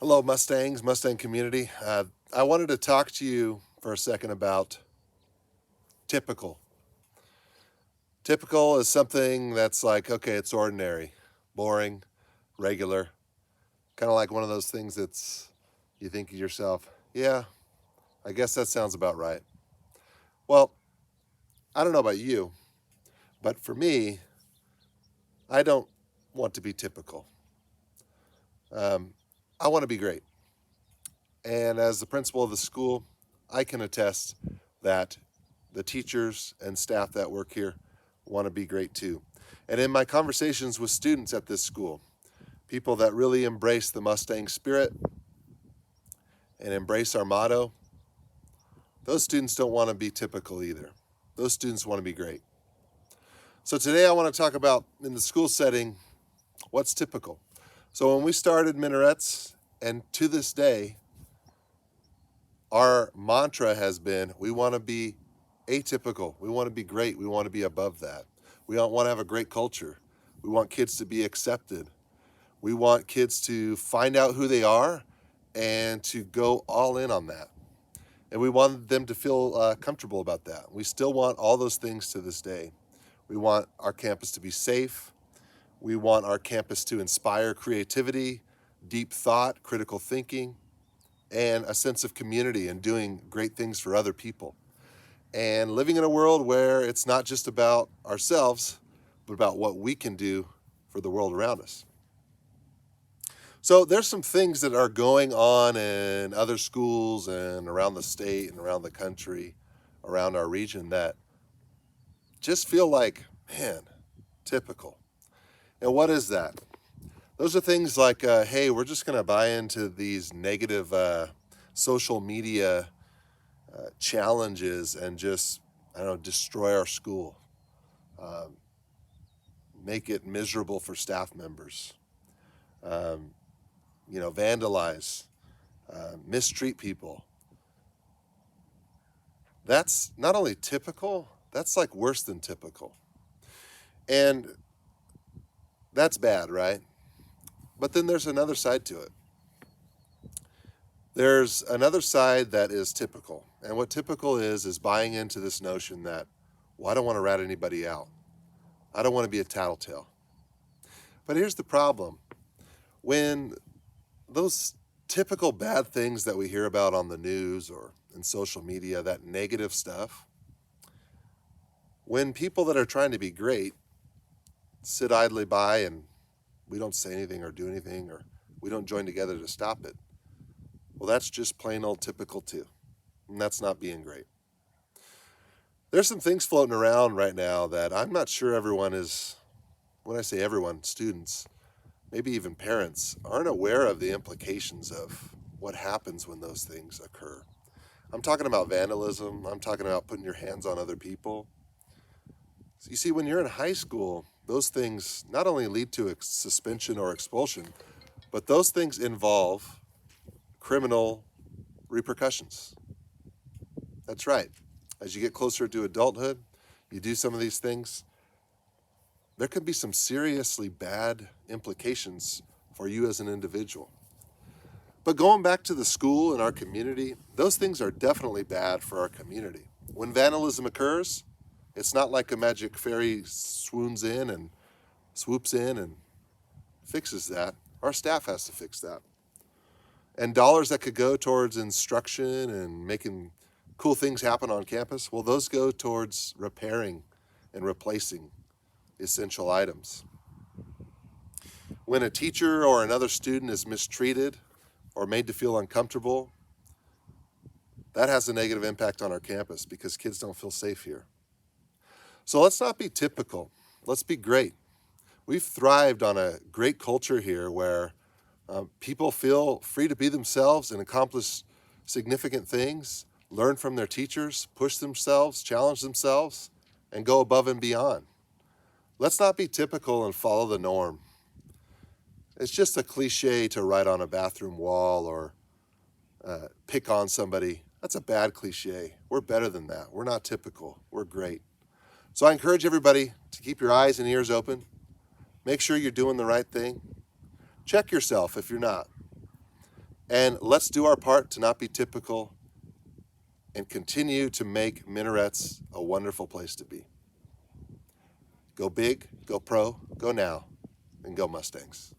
Hello, Mustangs, Mustang community. I wanted to talk to you for a second about typical. Typical is something that's like, okay, it's ordinary, boring, regular, kind of like one of those things that's, you think to yourself, yeah, I guess that sounds about right. Well, I don't know about you, but for me, I don't want to be typical. Um, I want to be great. And as the principal of the school, I can attest that the teachers and staff that work here want to be great too. And in my conversations with students at this school, people that really embrace the Mustang spirit and embrace our motto, those students don't want to be typical either. Those students want to be great. So today I want to talk about, in the school setting, what's typical. So when we started Minarets, and to this day, our mantra has been, we want to be atypical. We want to be great. We want to be above that. We don't want to have a great culture. We want kids to be accepted. We want kids to find out who they are and to go all in on that. And we want them to feel comfortable about that. We still want all those things to this day. We want our campus to be safe. We want our campus to inspire creativity, deep thought, critical thinking, and a sense of community and doing great things for other people. And living in a world where it's not just about ourselves, but about what we can do for the world around us. So there's some things that are going on in other schools and around the state and around the country, around our region that just feel like, man, typical. And what is that? Those are things like, hey, we're just going to buy into these negative social media challenges and just, I don't know, destroy our school, um, make it miserable for staff members, um, vandalize, mistreat people. That's not only typical, that's like worse than typical. And that's bad, right? But then there's another side to it. There's another side that is typical. And what typical is buying into this notion that, well, I don't want to rat anybody out. I don't want to be a tattletale. But here's the problem. When those typical bad things that we hear about on the news or in social media, that negative stuff, when people that are trying to be great sit idly by and we don't say anything or do anything or we don't join together to stop it, well, that's just plain old typical too. And that's not being great. There's some things floating around right now that I'm not sure everyone is, when I say everyone, students, maybe even parents, aren't aware of the implications of what happens when those things occur. I'm talking about vandalism. I'm talking about putting your hands on other people. So you see, when you're in high school, those things not only lead to suspension or expulsion, but those things involve criminal repercussions. That's right. As you get closer to adulthood, you do some of these things, there can be some seriously bad implications for you as an individual. But going back to the school and our community, those things are definitely bad for our community. When vandalism occurs, it's not like a magic fairy swoons in and swoops in and fixes that. Our staff has to fix that. And dollars that could go towards instruction and making cool things happen on campus, well, those go towards repairing and replacing essential items. When a teacher or another student is mistreated or made to feel uncomfortable, that has a negative impact on our campus because kids don't feel safe here. So let's not be typical. Let's be great. We've thrived on a great culture here where people feel free to be themselves and accomplish significant things, learn from their teachers, push themselves, challenge themselves, and go above and beyond. Let's not be typical and follow the norm. It's just a cliche to write on a bathroom wall or pick on somebody. That's a bad cliche. We're better than that. We're not typical. We're great. So I encourage everybody to keep your eyes and ears open. Make sure you're doing the right thing. Check yourself if you're not. And let's do our part to not be typical and continue to make Minarets a wonderful place to be. Go big, go pro, go now, and go Mustangs.